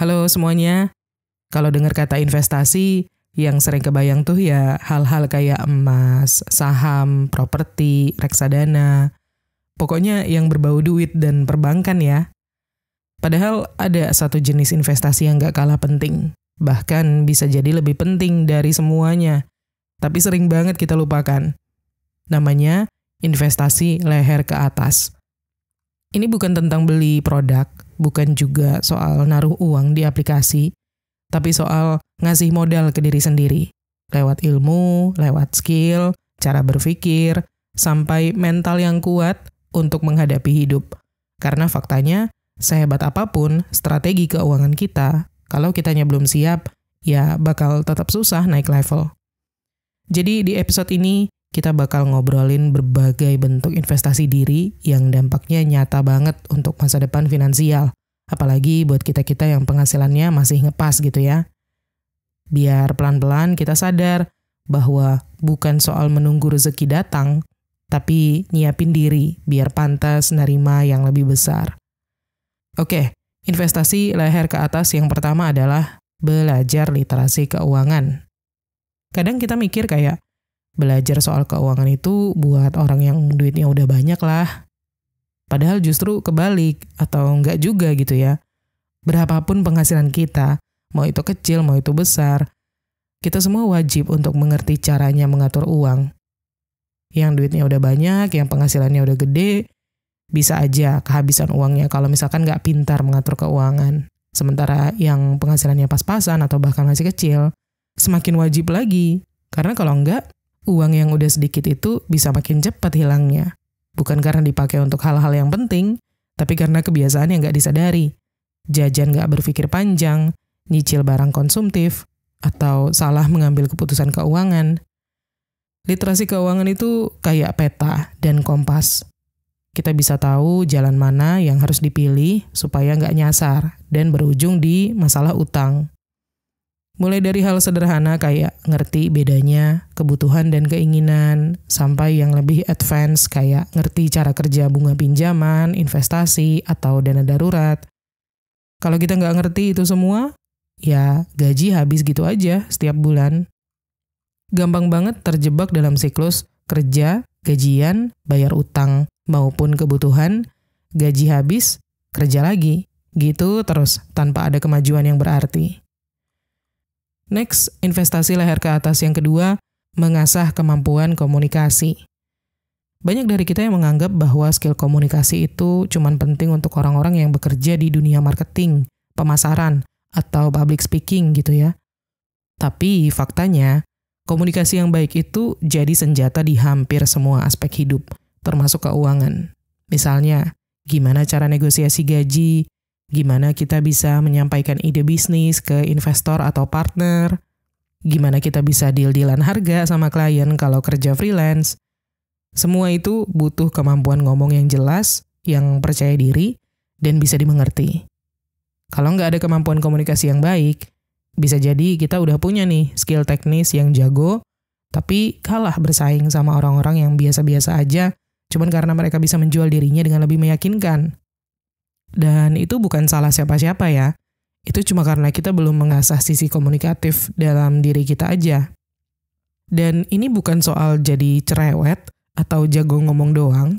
Halo semuanya, kalau dengar kata investasi, yang sering kebayang tuh ya hal-hal kayak emas, saham, properti, reksadana, pokoknya yang berbau duit dan perbankan ya. Padahal ada satu jenis investasi yang gak kalah penting, bahkan bisa jadi lebih penting dari semuanya, tapi sering banget kita lupakan. Namanya investasi leher ke atas. Ini bukan tentang beli produk, bukan juga soal naruh uang di aplikasi, tapi soal ngasih modal ke diri sendiri. Lewat ilmu, lewat skill, cara berpikir, sampai mental yang kuat untuk menghadapi hidup. Karena faktanya, sehebat apapun strategi keuangan kita, kalau kitanya belum siap, ya bakal tetap susah naik level. Jadi di episode ini, kita bakal ngobrolin berbagai bentuk investasi diri yang dampaknya nyata banget untuk masa depan finansial. Apalagi buat kita-kita yang penghasilannya masih ngepas gitu ya. Biar pelan-pelan kita sadar bahwa bukan soal menunggu rezeki datang, tapi nyiapin diri biar pantas nerima yang lebih besar. Oke, investasi leher ke atas yang pertama adalah belajar literasi keuangan. Kadang kita mikir kayak, belajar soal keuangan itu buat orang yang duitnya udah banyak lah. Padahal justru kebalik, atau enggak juga gitu ya. Berapapun penghasilan kita, mau itu kecil, mau itu besar, kita semua wajib untuk mengerti caranya mengatur uang. Yang duitnya udah banyak, yang penghasilannya udah gede, bisa aja kehabisan uangnya kalau misalkan nggak pintar mengatur keuangan. Sementara yang penghasilannya pas-pasan atau bahkan masih kecil, semakin wajib lagi. Karena kalau enggak, uang yang udah sedikit itu bisa makin cepat hilangnya. Bukan karena dipakai untuk hal-hal yang penting, tapi karena kebiasaan yang nggak disadari. Jajan nggak berpikir panjang, nyicil barang konsumtif, atau salah mengambil keputusan keuangan. Literasi keuangan itu kayak peta dan kompas. Kita bisa tahu jalan mana yang harus dipilih supaya nggak nyasar dan berujung di masalah utang. Mulai dari hal sederhana kayak ngerti bedanya kebutuhan dan keinginan, sampai yang lebih advance kayak ngerti cara kerja bunga pinjaman, investasi, atau dana darurat. Kalau kita nggak ngerti itu semua, ya gaji habis gitu aja setiap bulan. Gampang banget terjebak dalam siklus kerja, gajian, bayar utang, maupun kebutuhan, gaji habis, kerja lagi. Gitu terus, tanpa ada kemajuan yang berarti. Next, investasi leher ke atas yang kedua, mengasah kemampuan komunikasi. Banyak dari kita yang menganggap bahwa skill komunikasi itu cuma penting untuk orang-orang yang bekerja di dunia marketing, pemasaran, atau public speaking gitu ya. Tapi faktanya, komunikasi yang baik itu jadi senjata di hampir semua aspek hidup, termasuk keuangan. Misalnya, gimana cara negosiasi gaji, gimana kita bisa menyampaikan ide bisnis ke investor atau partner, gimana kita bisa deal-dealan harga sama klien kalau kerja freelance. Semua itu butuh kemampuan ngomong yang jelas, yang percaya diri, dan bisa dimengerti. Kalau nggak ada kemampuan komunikasi yang baik, bisa jadi kita udah punya nih skill teknis yang jago, tapi kalah bersaing sama orang-orang yang biasa-biasa aja, cuman karena mereka bisa menjual dirinya dengan lebih meyakinkan. Dan itu bukan salah siapa-siapa ya. Itu cuma karena kita belum mengasah sisi komunikatif dalam diri kita aja. Dan ini bukan soal jadi cerewet atau jago ngomong doang,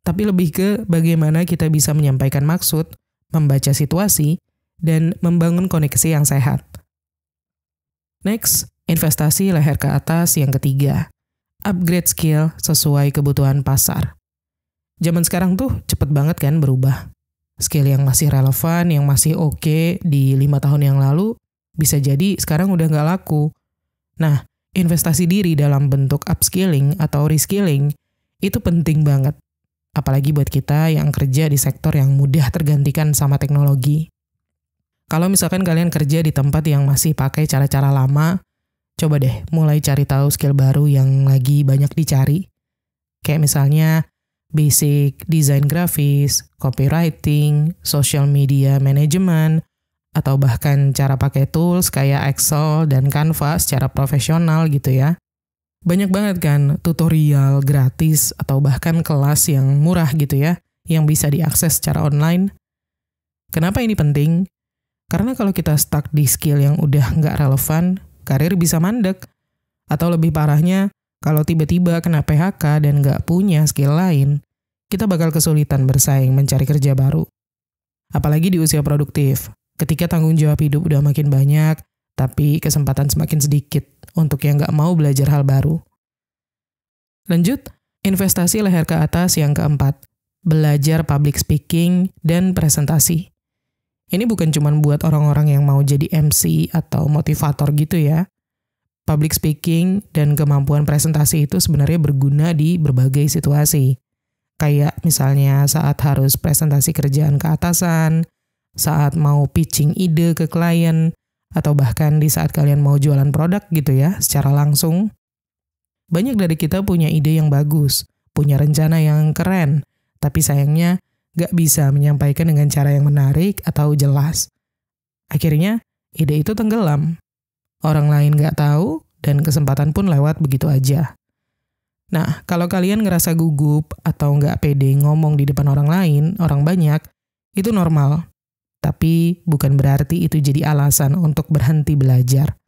tapi lebih ke bagaimana kita bisa menyampaikan maksud, membaca situasi, dan membangun koneksi yang sehat. Next, investasi leher ke atas yang ketiga. Upgrade skill sesuai kebutuhan pasar. Zaman sekarang tuh cepet banget kan berubah. Skill yang masih relevan, yang masih oke di 5 tahun yang lalu, bisa jadi sekarang udah nggak laku. Nah, investasi diri dalam bentuk upskilling atau reskilling itu penting banget. Apalagi buat kita yang kerja di sektor yang mudah tergantikan sama teknologi. Kalau misalkan kalian kerja di tempat yang masih pakai cara-cara lama, coba deh mulai cari tahu skill baru yang lagi banyak dicari. Kayak misalnya basic desain grafis, copywriting, social media management, atau bahkan cara pakai tools kayak Excel dan Canva secara profesional gitu ya. Banyak banget kan tutorial gratis atau bahkan kelas yang murah gitu ya, yang bisa diakses secara online. Kenapa ini penting? Karena kalau kita stuck di skill yang udah nggak relevan, karir bisa mandek. Atau lebih parahnya, kalau tiba-tiba kena PHK dan nggak punya skill lain, kita bakal kesulitan bersaing mencari kerja baru. Apalagi di usia produktif, ketika tanggung jawab hidup udah makin banyak, tapi kesempatan semakin sedikit untuk yang nggak mau belajar hal baru. Lanjut, investasi leher ke atas yang keempat, belajar public speaking dan presentasi. Ini bukan cuma buat orang-orang yang mau jadi MC atau motivator gitu ya. Public speaking dan kemampuan presentasi itu sebenarnya berguna di berbagai situasi. Kayak misalnya saat harus presentasi kerjaan ke atasan, saat mau pitching ide ke klien, atau bahkan di saat kalian mau jualan produk gitu ya, secara langsung. Banyak dari kita punya ide yang bagus, punya rencana yang keren, tapi sayangnya gak bisa menyampaikan dengan cara yang menarik atau jelas. Akhirnya, ide itu tenggelam. Orang lain gak tahu, dan kesempatan pun lewat begitu aja. Nah, kalau kalian ngerasa gugup atau gak pede ngomong di depan orang lain, orang banyak, itu normal. Tapi bukan berarti itu jadi alasan untuk berhenti belajar.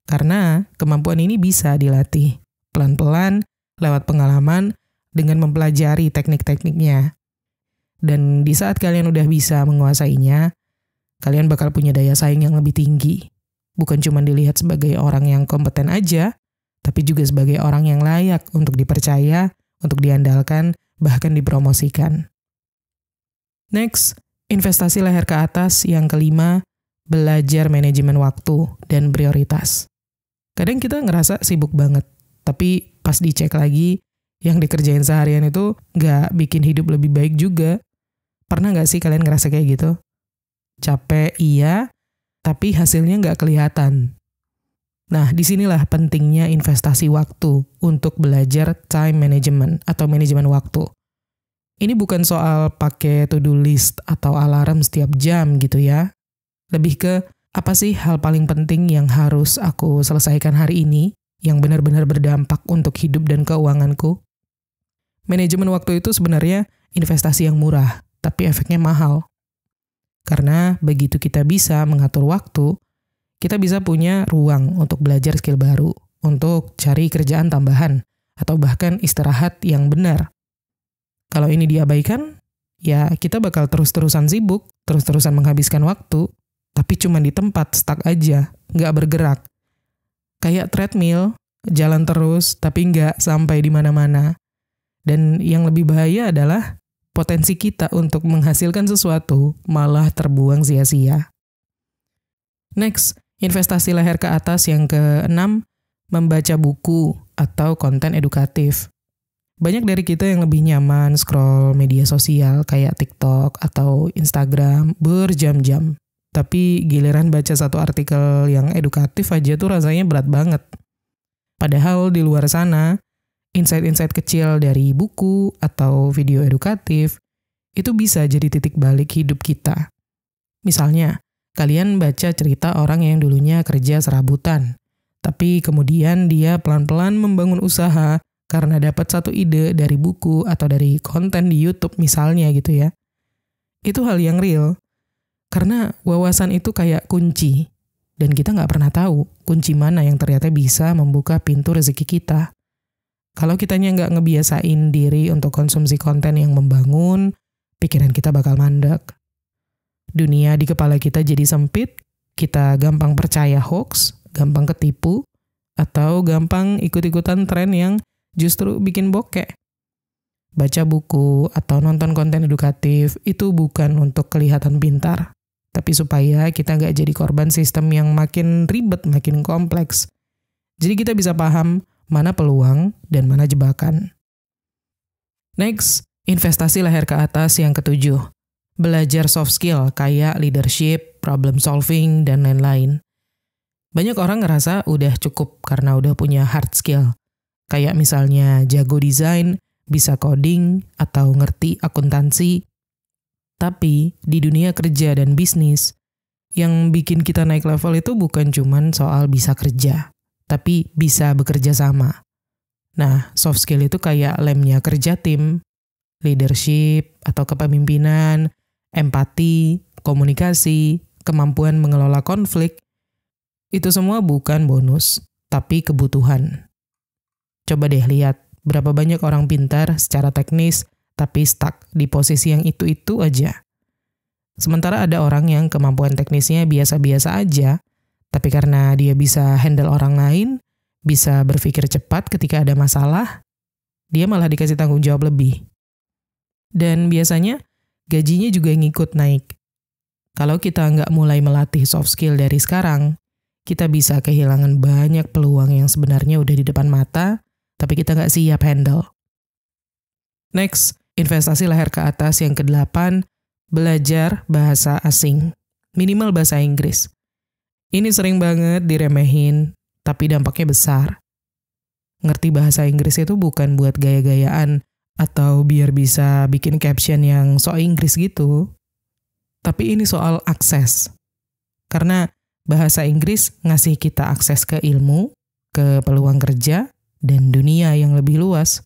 Karena kemampuan ini bisa dilatih. Pelan-pelan, lewat pengalaman, dengan mempelajari teknik-tekniknya. Dan di saat kalian udah bisa menguasainya, kalian bakal punya daya saing yang lebih tinggi. Bukan cuma dilihat sebagai orang yang kompeten aja, tapi juga sebagai orang yang layak untuk dipercaya, untuk diandalkan, bahkan dipromosikan. Next, investasi leher ke atas yang kelima, belajar manajemen waktu dan prioritas. Kadang kita ngerasa sibuk banget, tapi pas dicek lagi, yang dikerjain seharian itu nggak bikin hidup lebih baik juga. Pernah nggak sih kalian ngerasa kayak gitu? Capek iya, tapi hasilnya nggak kelihatan. Nah, disinilah pentingnya investasi waktu untuk belajar time management atau manajemen waktu. Ini bukan soal pakai to-do list atau alarm setiap jam gitu ya. Lebih ke, apa sih hal paling penting yang harus aku selesaikan hari ini, yang benar-benar berdampak untuk hidup dan keuanganku? Manajemen waktu itu sebenarnya investasi yang murah, tapi efeknya mahal. Karena begitu kita bisa mengatur waktu, kita bisa punya ruang untuk belajar skill baru, untuk cari kerjaan tambahan, atau bahkan istirahat yang benar. Kalau ini diabaikan, ya kita bakal terus-terusan sibuk, terus-terusan menghabiskan waktu, tapi cuma di tempat, stuck aja, nggak bergerak. Kayak treadmill, jalan terus, tapi nggak sampai di mana-mana. Dan yang lebih bahaya adalah potensi kita untuk menghasilkan sesuatu malah terbuang sia-sia. Next, investasi leher ke atas yang ke-6, membaca buku atau konten edukatif. Banyak dari kita yang lebih nyaman scroll media sosial kayak TikTok atau Instagram berjam-jam. Tapi giliran baca satu artikel yang edukatif aja tuh rasanya berat banget. Padahal di luar sana, insight-insight kecil dari buku atau video edukatif itu bisa jadi titik balik hidup kita. Misalnya, kalian baca cerita orang yang dulunya kerja serabutan, tapi kemudian dia pelan-pelan membangun usaha karena dapat satu ide dari buku atau dari konten di YouTube misalnya gitu ya. Itu hal yang real, karena wawasan itu kayak kunci, dan kita nggak pernah tahu kunci mana yang ternyata bisa membuka pintu rezeki kita. Kalau kitanya nggak ngebiasain diri untuk konsumsi konten yang membangun, pikiran kita bakal mandek. Dunia di kepala kita jadi sempit, kita gampang percaya hoax, gampang ketipu, atau gampang ikut-ikutan tren yang justru bikin bokeh. Baca buku atau nonton konten edukatif itu bukan untuk kelihatan pintar, tapi supaya kita nggak jadi korban sistem yang makin ribet, makin kompleks. Jadi kita bisa paham mana peluang dan mana jebakan. Next, investasi leher ke atas yang ke-7. Belajar soft skill kayak leadership, problem solving, dan lain-lain. Banyak orang ngerasa udah cukup karena udah punya hard skill. Kayak misalnya jago desain, bisa coding, atau ngerti akuntansi. Tapi di dunia kerja dan bisnis, yang bikin kita naik level itu bukan cuman soal bisa kerja, tapi bisa bekerja sama. Nah, soft skill itu kayak lemnya kerja tim, leadership atau kepemimpinan, empati, komunikasi, kemampuan mengelola konflik, itu semua bukan bonus, tapi kebutuhan. Coba deh lihat berapa banyak orang pintar secara teknis, tapi stuck di posisi yang itu-itu aja. Sementara ada orang yang kemampuan teknisnya biasa-biasa aja, tapi karena dia bisa handle orang lain, bisa berpikir cepat ketika ada masalah, dia malah dikasih tanggung jawab lebih. Dan biasanya gajinya juga ngikut naik. Kalau kita nggak mulai melatih soft skill dari sekarang, kita bisa kehilangan banyak peluang yang sebenarnya udah di depan mata, tapi kita nggak siap handle. Next, investasi leher ke atas yang ke-8, belajar bahasa asing. Minimal bahasa Inggris. Ini sering banget diremehin, tapi dampaknya besar. Ngerti bahasa Inggris itu bukan buat gaya-gayaan, atau biar bisa bikin caption yang so Inggris gitu. Tapi ini soal akses. Karena bahasa Inggris ngasih kita akses ke ilmu, ke peluang kerja, dan dunia yang lebih luas.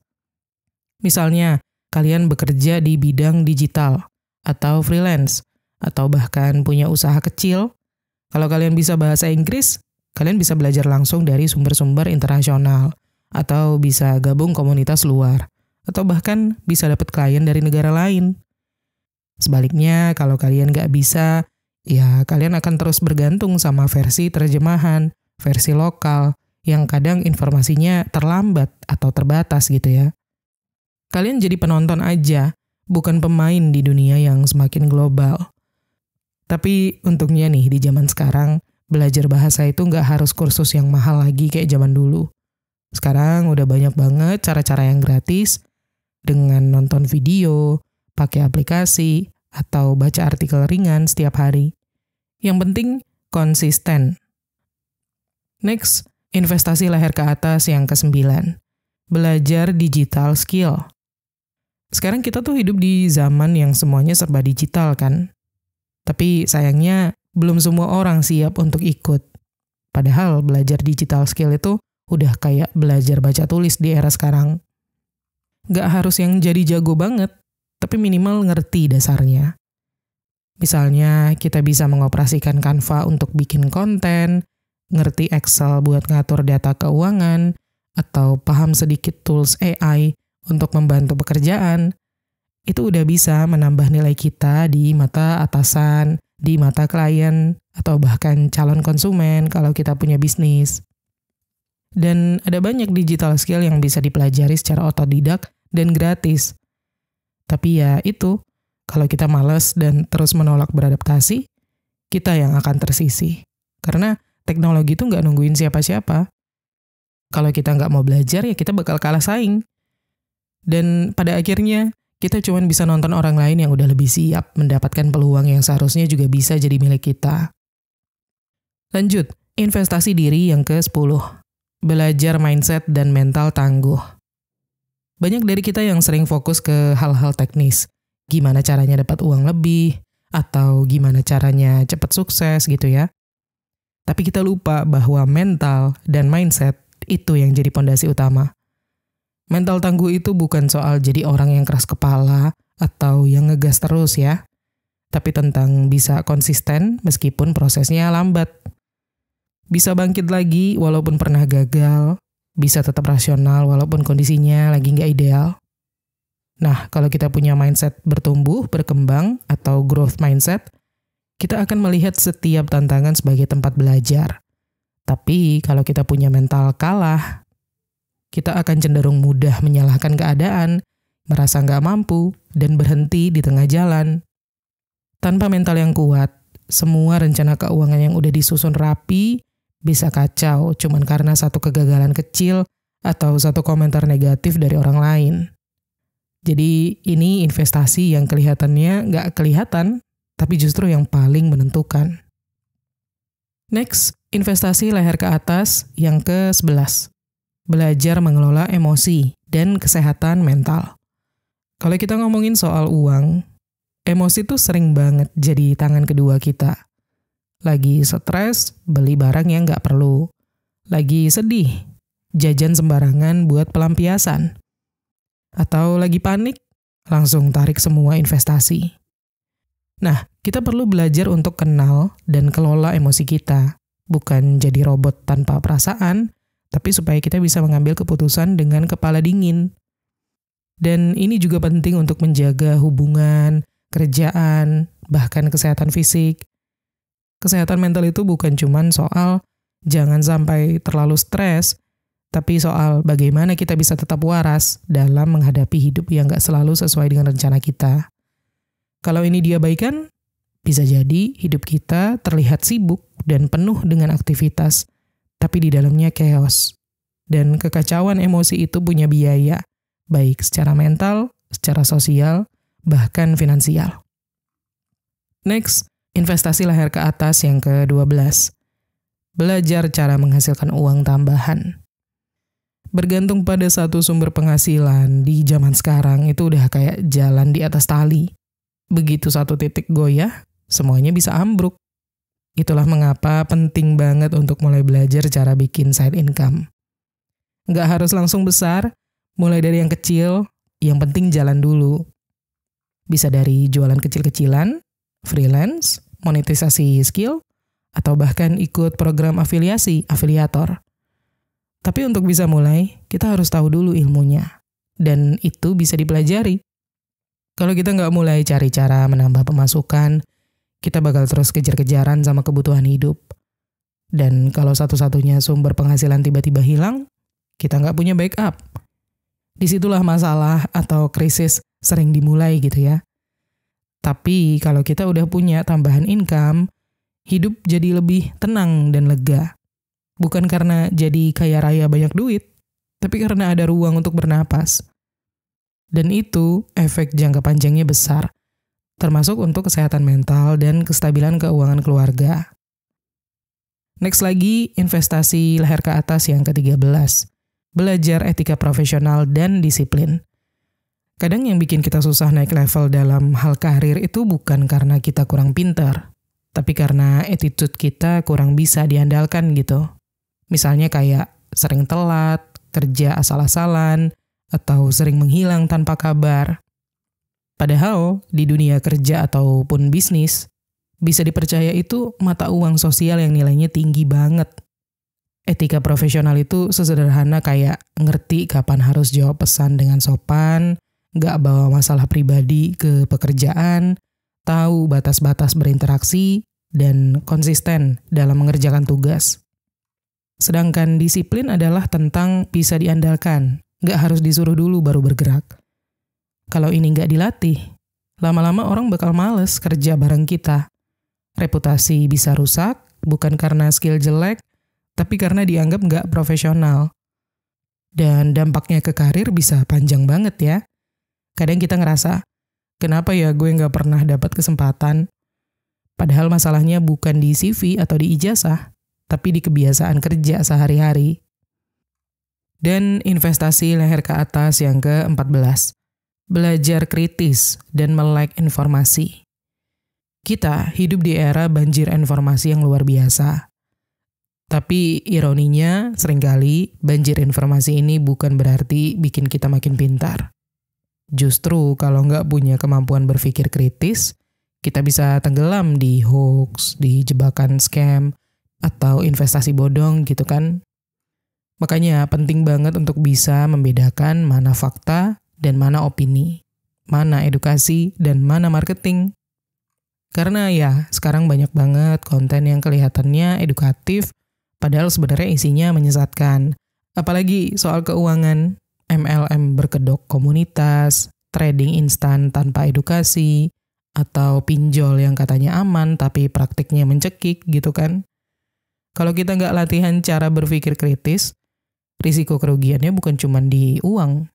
Misalnya, kalian bekerja di bidang digital, atau freelance, atau bahkan punya usaha kecil. Kalau kalian bisa bahasa Inggris, kalian bisa belajar langsung dari sumber-sumber internasional, atau bisa gabung komunitas luar, atau bahkan bisa dapat klien dari negara lain. Sebaliknya, kalau kalian nggak bisa, ya kalian akan terus bergantung sama versi terjemahan, versi lokal, yang kadang informasinya terlambat atau terbatas gitu ya. Kalian jadi penonton aja, bukan pemain di dunia yang semakin global. Tapi untungnya nih di zaman sekarang, belajar bahasa itu nggak harus kursus yang mahal lagi kayak zaman dulu. Sekarang udah banyak banget cara-cara yang gratis, dengan nonton video, pakai aplikasi, atau baca artikel ringan setiap hari. Yang penting, konsisten. Next, investasi leher ke atas yang ke-9. Belajar digital skill. Sekarang kita tuh hidup di zaman yang semuanya serba digital kan? Tapi sayangnya, belum semua orang siap untuk ikut. Padahal belajar digital skill itu udah kayak belajar baca tulis di era sekarang. Nggak harus yang jadi jago banget, tapi minimal ngerti dasarnya. Misalnya, kita bisa mengoperasikan Canva untuk bikin konten, ngerti Excel buat ngatur data keuangan, atau paham sedikit tools AI untuk membantu pekerjaan. Itu udah bisa menambah nilai kita di mata atasan, di mata klien, atau bahkan calon konsumen kalau kita punya bisnis. Dan ada banyak digital skill yang bisa dipelajari secara otodidak dan gratis. Tapi ya itu, kalau kita malas dan terus menolak beradaptasi, kita yang akan tersisih. Karena teknologi itu nggak nungguin siapa-siapa. Kalau kita nggak mau belajar, ya kita bakal kalah saing. Dan pada akhirnya, kita cuma bisa nonton orang lain yang udah lebih siap mendapatkan peluang yang seharusnya juga bisa jadi milik kita. Lanjut, investasi diri yang ke-10. Belajar mindset dan mental tangguh. Banyak dari kita yang sering fokus ke hal-hal teknis. Gimana caranya dapat uang lebih, atau gimana caranya cepat sukses gitu ya. Tapi kita lupa bahwa mental dan mindset itu yang jadi pondasi utama. Mental tangguh itu bukan soal jadi orang yang keras kepala atau yang ngegas terus ya. Tapi tentang bisa konsisten meskipun prosesnya lambat. Bisa bangkit lagi walaupun pernah gagal. Bisa tetap rasional walaupun kondisinya lagi nggak ideal. Nah, kalau kita punya mindset bertumbuh, berkembang, atau growth mindset, kita akan melihat setiap tantangan sebagai tempat belajar. Tapi kalau kita punya mental kalah, kita akan cenderung mudah menyalahkan keadaan, merasa nggak mampu, dan berhenti di tengah jalan. Tanpa mental yang kuat, semua rencana keuangan yang udah disusun rapi bisa kacau cuman karena satu kegagalan kecil atau satu komentar negatif dari orang lain. Jadi ini investasi yang kelihatannya nggak kelihatan, tapi justru yang paling menentukan. Next, investasi leher ke atas yang ke-11. Belajar mengelola emosi dan kesehatan mental. Kalau kita ngomongin soal uang, emosi tuh sering banget jadi tangan kedua kita. Lagi stres, beli barang yang nggak perlu. Lagi sedih, jajan sembarangan buat pelampiasan. Atau lagi panik, langsung tarik semua investasi. Nah, kita perlu belajar untuk kenal dan kelola emosi kita. Bukan jadi robot tanpa perasaan, tapi supaya kita bisa mengambil keputusan dengan kepala dingin. Dan ini juga penting untuk menjaga hubungan, kerjaan, bahkan kesehatan fisik. Kesehatan mental itu bukan cuma soal jangan sampai terlalu stres, tapi soal bagaimana kita bisa tetap waras dalam menghadapi hidup yang gak selalu sesuai dengan rencana kita. Kalau ini diabaikan, bisa jadi hidup kita terlihat sibuk dan penuh dengan aktivitas, tapi di dalamnya chaos. Dan kekacauan emosi itu punya biaya, baik secara mental, secara sosial, bahkan finansial. Next, investasi leher ke atas yang ke-12. Belajar cara menghasilkan uang tambahan. Bergantung pada satu sumber penghasilan di zaman sekarang itu udah kayak jalan di atas tali. Begitu satu titik goyah, semuanya bisa ambruk. Itulah mengapa penting banget untuk mulai belajar cara bikin side income. Nggak harus langsung besar, mulai dari yang kecil, yang penting jalan dulu. Bisa dari jualan kecil-kecilan, freelance, monetisasi skill, atau bahkan ikut program afiliasi, afiliator. Tapi untuk bisa mulai, kita harus tahu dulu ilmunya. Dan itu bisa dipelajari. Kalau kita nggak mulai cari cara menambah pemasukan, kita bakal terus kejar-kejaran sama kebutuhan hidup. Dan kalau satu-satunya sumber penghasilan tiba-tiba hilang, kita nggak punya backup. Disitulah masalah atau krisis sering dimulai gitu ya. Tapi kalau kita udah punya tambahan income, hidup jadi lebih tenang dan lega. Bukan karena jadi kaya raya banyak duit, tapi karena ada ruang untuk bernapas. Dan itu efek jangka panjangnya besar, termasuk untuk kesehatan mental dan kestabilan keuangan keluarga. Next lagi, investasi leher ke atas yang ke-13. Belajar etika profesional dan disiplin. Kadang yang bikin kita susah naik level dalam hal karir itu bukan karena kita kurang pintar, tapi karena attitude kita kurang bisa diandalkan gitu. Misalnya kayak sering telat, kerja asal-asalan, atau sering menghilang tanpa kabar. Padahal di dunia kerja ataupun bisnis, bisa dipercaya itu mata uang sosial yang nilainya tinggi banget. Etika profesional itu sesederhana kayak ngerti kapan harus jawab pesan dengan sopan, gak bawa masalah pribadi ke pekerjaan, tahu batas-batas berinteraksi, dan konsisten dalam mengerjakan tugas. Sedangkan disiplin adalah tentang bisa diandalkan, gak harus disuruh dulu baru bergerak. Kalau ini gak dilatih, lama-lama orang bakal males kerja bareng kita. Reputasi bisa rusak, bukan karena skill jelek, tapi karena dianggap gak profesional. Dan dampaknya ke karir bisa panjang banget ya. Kadang kita ngerasa, kenapa ya gue gak pernah dapat kesempatan? Padahal masalahnya bukan di CV atau di ijazah, tapi di kebiasaan kerja sehari-hari. Dan investasi leher ke atas yang ke-14. Belajar kritis dan melek informasi. Kita hidup di era banjir informasi yang luar biasa. Tapi ironinya, seringkali banjir informasi ini bukan berarti bikin kita makin pintar. Justru kalau nggak punya kemampuan berpikir kritis, kita bisa tenggelam di hoax, di jebakan scam, atau investasi bodong gitu kan. Makanya penting banget untuk bisa membedakan mana fakta dan mana opini, mana edukasi dan mana marketing. Karena ya sekarang banyak banget konten yang kelihatannya edukatif, padahal sebenarnya isinya menyesatkan. Apalagi soal keuangan, MLM berkedok komunitas, trading instan tanpa edukasi, atau pinjol yang katanya aman tapi praktiknya mencekik gitu kan. Kalau kita nggak latihan cara berpikir kritis, risiko kerugiannya bukan cuma di uang,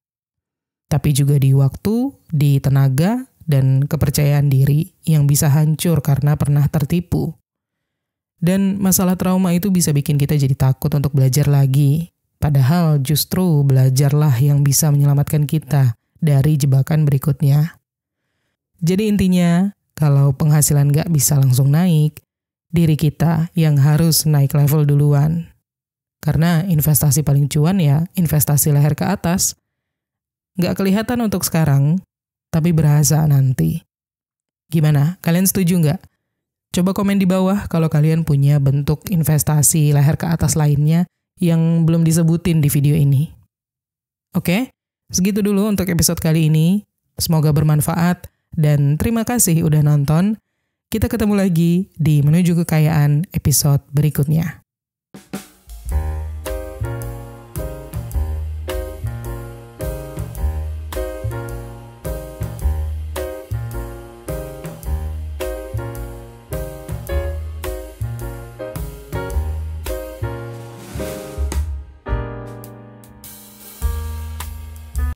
tapi juga di waktu, di tenaga, dan kepercayaan diri yang bisa hancur karena pernah tertipu. Dan masalah trauma itu bisa bikin kita jadi takut untuk belajar lagi. Padahal justru belajarlah yang bisa menyelamatkan kita dari jebakan berikutnya. Jadi intinya, kalau penghasilan nggak bisa langsung naik, diri kita yang harus naik level duluan. Karena investasi paling cuan ya investasi leher ke atas. Nggak kelihatan untuk sekarang, tapi berasa nanti. Gimana? Kalian setuju nggak? Coba komen di bawah kalau kalian punya bentuk investasi leher ke atas lainnya yang belum disebutin di video ini. Oke, segitu dulu untuk episode kali ini. Semoga bermanfaat dan terima kasih udah nonton. Kita ketemu lagi di Menuju Kekayaan episode berikutnya.